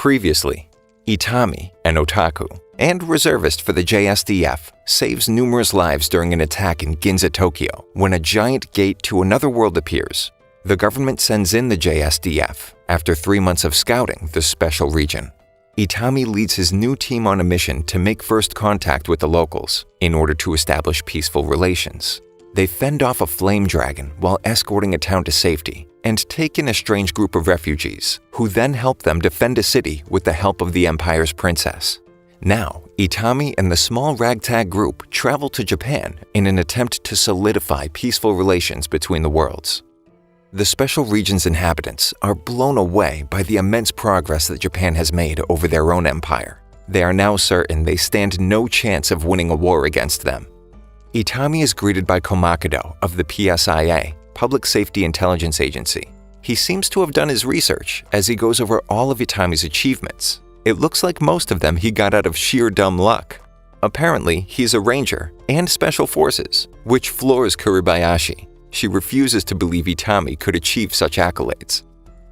Previously, Itami, an otaku and reservist for the JSDF, saves numerous lives during an attack in Ginza, Tokyo, when a giant gate to another world appears. The government sends in the JSDF after 3 months of scouting the special region. Itami leads his new team on a mission to make first contact with the locals in order to establish peaceful relations. They fend off a flame dragon while escorting a town to safety and take in a strange group of refugees, who then help them defend a city with the help of the Empire's princess. Now, Itami and the small ragtag group travel to Japan in an attempt to solidify peaceful relations between the worlds. The special region's inhabitants are blown away by the immense progress that Japan has made over their own empire. They are now certain they stand no chance of winning a war against them. Itami is greeted by Komakido of the PSIA, Public Safety Intelligence Agency. He seems to have done his research as he goes over all of Itami's achievements. It looks like most of them he got out of sheer dumb luck. Apparently, he's a ranger and special forces, which floors Kuribayashi. She refuses to believe Itami could achieve such accolades.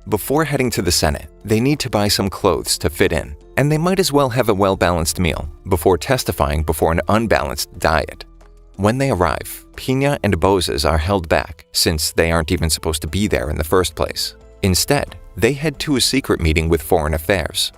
Before heading to the Senate, they need to buy some clothes to fit in, and they might as well have a well-balanced meal before testifying before an unbalanced diet. When they arrive, Pina and Boses are held back since they aren't even supposed to be there in the first place. Instead, they head to a secret meeting with Foreign Affairs.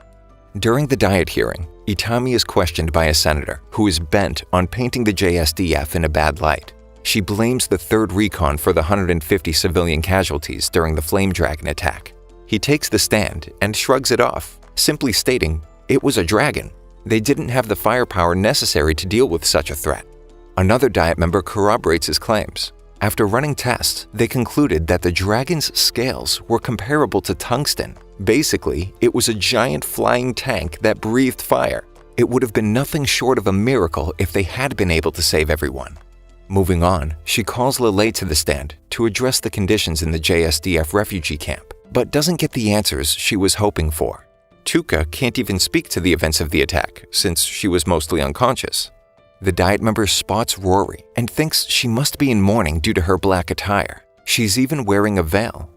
During the diet hearing, Itami is questioned by a senator who is bent on painting the JSDF in a bad light. She blames the 3rd Recon for the 150 civilian casualties during the Flame Dragon attack. He takes the stand and shrugs it off, simply stating it was a dragon. They didn't have the firepower necessary to deal with such a threat. Another Diet member corroborates his claims. After running tests, they concluded that the dragon's scales were comparable to tungsten. Basically, it was a giant flying tank that breathed fire. It would have been nothing short of a miracle if they had been able to save everyone. Moving on, she calls Loli to the stand to address the conditions in the JSDF refugee camp, but doesn't get the answers she was hoping for. Tuka can't even speak to the events of the attack since she was mostly unconscious. The Diet member spots Rory and thinks she must be in mourning due to her black attire. She's even wearing a veil.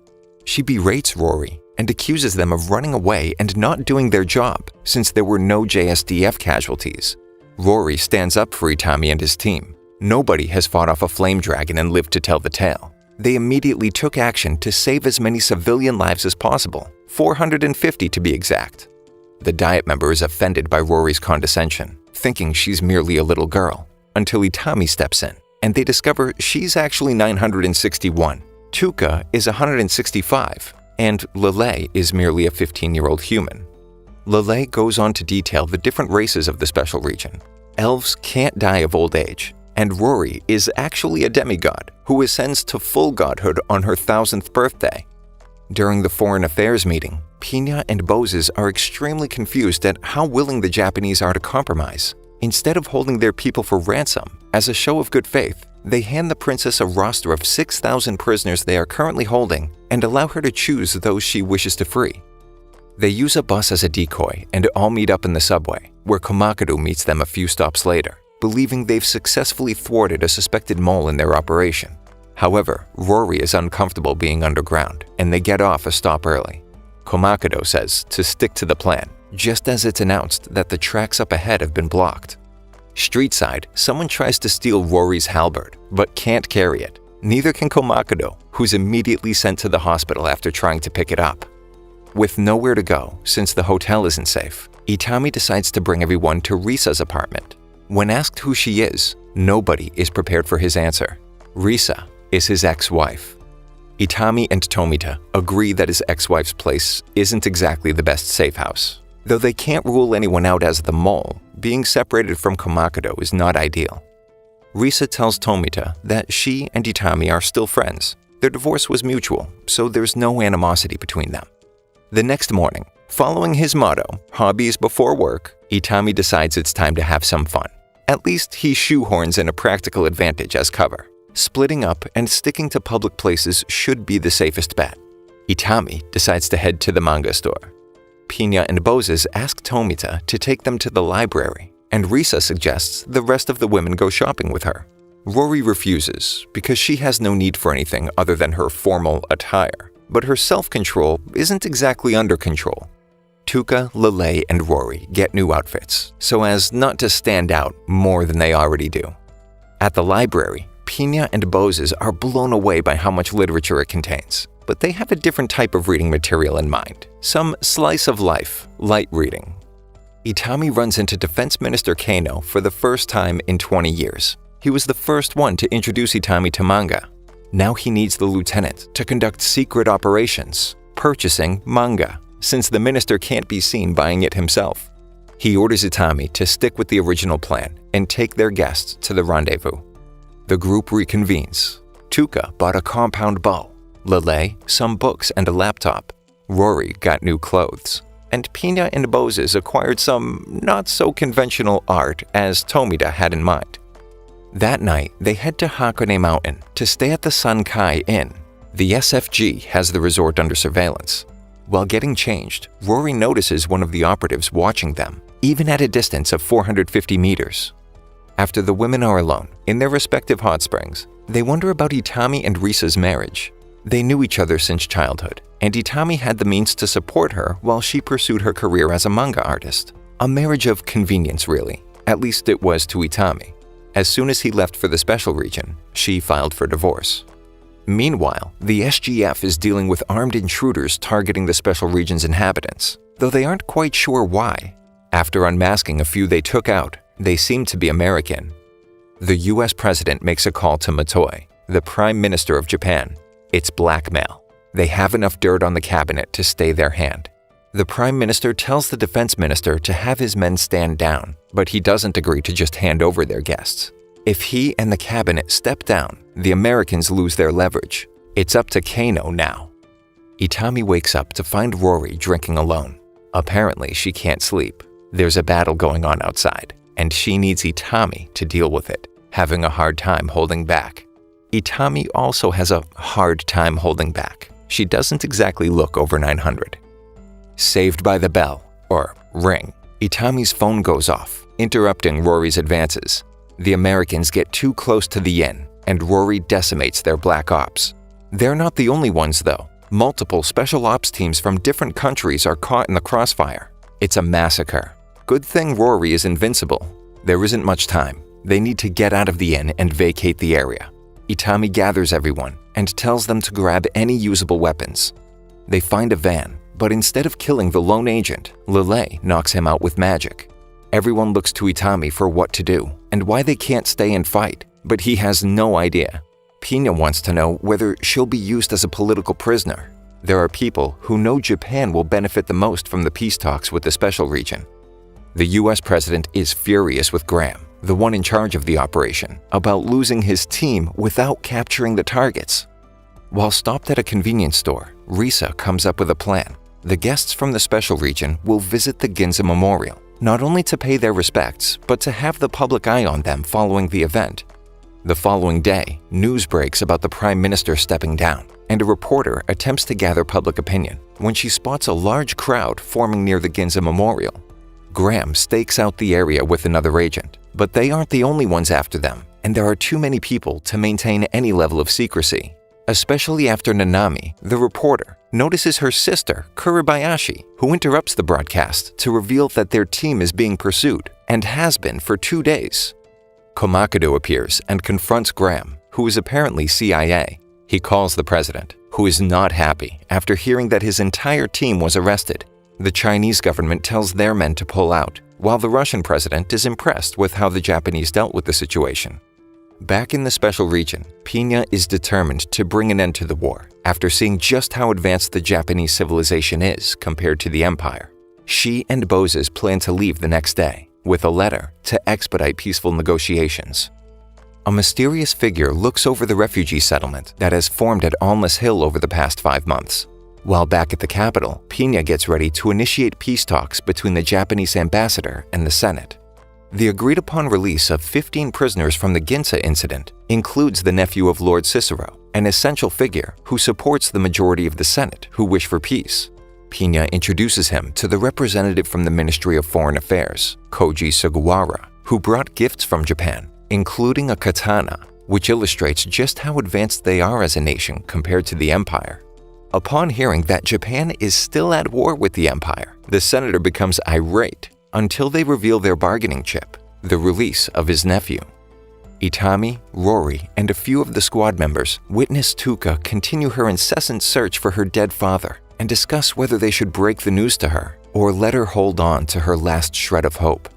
She berates Rory and accuses them of running away and not doing their job since there were no JSDF casualties. Rory stands up for Itami and his team. Nobody has fought off a flame dragon and lived to tell the tale. They immediately took action to save as many civilian lives as possible, 450 to be exact. The Diet member is offended by Rory's condescension, thinking she's merely a little girl, until Itami steps in, and they discover she's actually 961. Tuka is 165, and Loli is merely a 15-year-old human. Loli goes on to detail the different races of the special region. Elves can't die of old age, and Rory is actually a demigod who ascends to full godhood on her 1000th birthday. During the Foreign Affairs meeting, Pina and Boses are extremely confused at how willing the Japanese are to compromise. Instead of holding their people for ransom, as a show of good faith, they hand the princess a roster of 6,000 prisoners they are currently holding and allow her to choose those she wishes to free. They use a bus as a decoy and all meet up in the subway, where Komakido meets them a few stops later, believing they've successfully thwarted a suspected mole in their operation. However, Rory is uncomfortable being underground, and they get off a stop early. Komakido says to stick to the plan, just as it's announced that the tracks up ahead have been blocked. Streetside, someone tries to steal Rory's halberd, but can't carry it. Neither can Komakido, who's immediately sent to the hospital after trying to pick it up. With nowhere to go, since the hotel isn't safe, Itami decides to bring everyone to Risa's apartment. When asked who she is, nobody is prepared for his answer. Risa is his ex-wife. Itami and Tomita agree that his ex-wife's place isn't exactly the best safe house. Though they can't rule anyone out as the mole, being separated from Komakido is not ideal. Risa tells Tomita that she and Itami are still friends. Their divorce was mutual, so there's no animosity between them. The next morning, following his motto, hobbies before work, Itami decides it's time to have some fun. At least he shoehorns in a practical advantage as cover. Splitting up and sticking to public places should be the safest bet. Itami decides to head to the manga store. Pina and Boses ask Tomita to take them to the library, and Risa suggests the rest of the women go shopping with her. Rory refuses because she has no need for anything other than her formal attire, but her self-control isn't exactly under control. Tuka, Loli, and Rory get new outfits, so as not to stand out more than they already do. At the library, Pina and Boses are blown away by how much literature it contains, but they have a different type of reading material in mind, some slice of life, light reading. Itami runs into Defense Minister Kano for the first time in 20 years. He was the first one to introduce Itami to manga. Now he needs the lieutenant to conduct secret operations, purchasing manga, since the minister can't be seen buying it himself. He orders Itami to stick with the original plan and take their guests to the rendezvous. The group reconvenes. Tuka bought a compound bow, Loli some books and a laptop, Rory got new clothes, and Pina and Boses acquired some not-so-conventional art as Tomita had in mind. That night, they head to Hakone Mountain to stay at the Sankai Inn. The SFG has the resort under surveillance. While getting changed, Rory notices one of the operatives watching them, even at a distance of 450 meters. After the women are alone, in their respective hot springs, they wonder about Itami and Risa's marriage. They knew each other since childhood, and Itami had the means to support her while she pursued her career as a manga artist. A marriage of convenience, really. At least it was to Itami. As soon as he left for the special region, she filed for divorce. Meanwhile, the SGF is dealing with armed intruders targeting the special region's inhabitants, though they aren't quite sure why. After unmasking a few they took out, they seem to be American. The US president makes a call to Motoi, the Prime Minister of Japan. It's blackmail. They have enough dirt on the cabinet to stay their hand. The Prime Minister tells the Defense Minister to have his men stand down, but he doesn't agree to just hand over their guests. If he and the cabinet step down, the Americans lose their leverage. It's up to Kano now. Itami wakes up to find Rory drinking alone. Apparently, she can't sleep. There's a battle going on outside, and she needs Itami to deal with it, having a hard time holding back. Itami also has a hard time holding back. She doesn't exactly look over 900. Saved by the bell, or ring, Itami's phone goes off, interrupting Rory's advances. The Americans get too close to the inn, and Rory decimates their black ops. They're not the only ones, though. Multiple special ops teams from different countries are caught in the crossfire. It's a massacre. Good thing Rory is invincible. There isn't much time. They need to get out of the inn and vacate the area. Itami gathers everyone and tells them to grab any usable weapons. They find a van, but instead of killing the lone agent, Loli knocks him out with magic. Everyone looks to Itami for what to do and why they can't stay and fight, but he has no idea. Pina wants to know whether she'll be used as a political prisoner. There are people who know Japan will benefit the most from the peace talks with the special region. The US president is furious with Graham, the one in charge of the operation, about losing his team without capturing the targets. While stopped at a convenience store, Risa comes up with a plan. The guests from the special region will visit the Ginza Memorial, not only to pay their respects, but to have the public eye on them following the event. The following day, news breaks about the Prime Minister stepping down, and a reporter attempts to gather public opinion when she spots a large crowd forming near the Ginza Memorial. Graham stakes out the area with another agent, but they aren't the only ones after them, and there are too many people to maintain any level of secrecy. Especially after Nanami, the reporter, notices her sister, Kuribayashi, who interrupts the broadcast to reveal that their team is being pursued, and has been for 2 days. Komakado appears and confronts Graham, who is apparently CIA. He calls the president, who is not happy after hearing that his entire team was arrested. The Chinese government tells their men to pull out, while the Russian president is impressed with how the Japanese dealt with the situation. Back in the special region, Pina is determined to bring an end to the war after seeing just how advanced the Japanese civilization is compared to the empire. She and Boses plan to leave the next day with a letter to expedite peaceful negotiations. A mysterious figure looks over the refugee settlement that has formed at Almas Hill over the past 5 months. While back at the capital, Pina gets ready to initiate peace talks between the Japanese ambassador and the Senate. The agreed-upon release of 15 prisoners from the Ginza incident includes the nephew of Lord Cicero, an essential figure who supports the majority of the Senate who wish for peace. Pina introduces him to the representative from the Ministry of Foreign Affairs, Koji Sugawara, who brought gifts from Japan, including a katana, which illustrates just how advanced they are as a nation compared to the empire. Upon hearing that Japan is still at war with the empire, the senator becomes irate until they reveal their bargaining chip, the release of his nephew. Itami, Rory, and a few of the squad members witness Tuka continue her incessant search for her dead father and discuss whether they should break the news to her or let her hold on to her last shred of hope.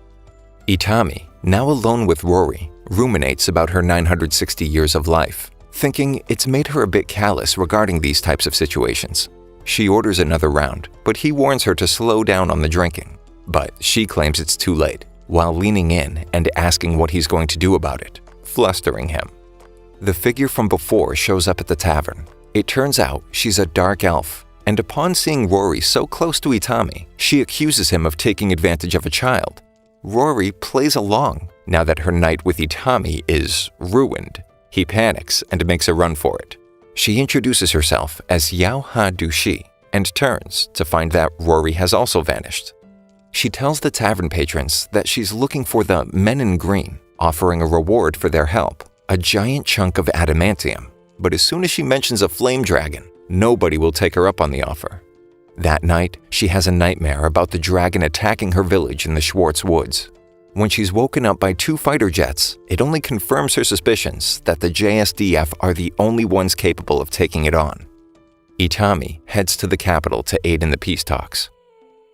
Itami, now alone with Rory, ruminates about her 960 years of life, thinking it's made her a bit callous regarding these types of situations. She orders another round, but he warns her to slow down on the drinking. But she claims it's too late, while leaning in and asking what he's going to do about it, flustering him. The figure from before shows up at the tavern. It turns out she's a dark elf, and upon seeing Rory so close to Itami, she accuses him of taking advantage of a child. Rory plays along now that her night with Itami is ruined. He panics and makes a run for it. She introduces herself as Yao Ha Dushi and turns to find that Rory has also vanished. She tells the tavern patrons that she's looking for the men in green, offering a reward for their help, a giant chunk of adamantium. But as soon as she mentions a flame dragon, nobody will take her up on the offer. That night, she has a nightmare about the dragon attacking her village in the Schwartz Woods. When she's woken up by 2 fighter jets, it only confirms her suspicions that the JSDF are the only ones capable of taking it on. Itami heads to the capital to aid in the peace talks.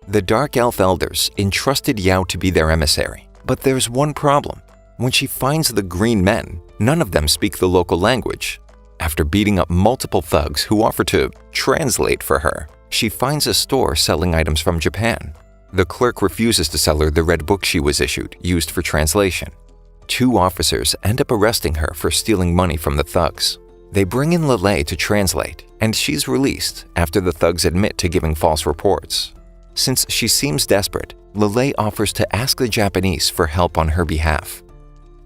The Dark Elf elders entrusted Yao to be their emissary, but there's one problem. When she finds the green men, none of them speak the local language. After beating up multiple thugs who offer to translate for her, she finds a store selling items from Japan. The clerk refuses to sell her the red book she was issued, used for translation. 2 officers end up arresting her for stealing money from the thugs. They bring in Loli to translate, and she's released after the thugs admit to giving false reports. Since she seems desperate, Loli offers to ask the Japanese for help on her behalf.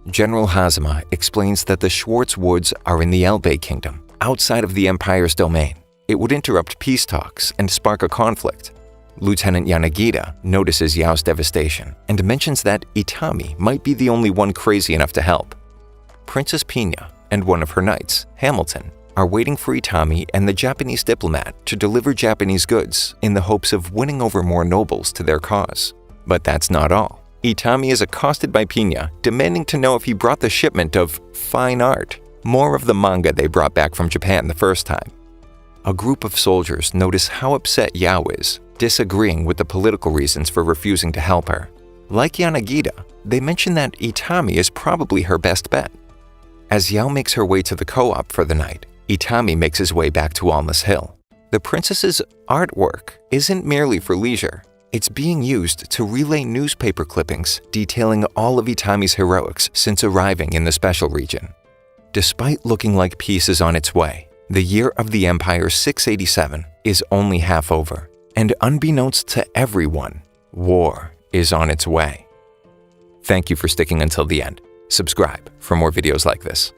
General Hazama explains that the Schwartz Woods are in the Elbe Kingdom, outside of the Empire's domain. It would interrupt peace talks and spark a conflict. Lieutenant Yanagida notices Yao's devastation and mentions that Itami might be the only one crazy enough to help. Princess Pina and one of her knights, Hamilton, are waiting for Itami and the Japanese diplomat to deliver Japanese goods in the hopes of winning over more nobles to their cause. But that's not all. Itami is accosted by Pina, demanding to know if he brought the shipment of fine art, more of the manga they brought back from Japan the first time. A group of soldiers notice how upset Yao is, disagreeing with the political reasons for refusing to help her. Like Yanagida, they mention that Itami is probably her best bet. As Yao makes her way to the co-op for the night, Itami makes his way back to Almas Hill. The princess's artwork isn't merely for leisure. It's being used to relay newspaper clippings detailing all of Itami's heroics since arriving in the special region. Despite looking like peace is on its way, the year of the Empire 687 is only half over. And unbeknownst to everyone, war is on its way. Thank you for sticking until the end. Subscribe for more videos like this.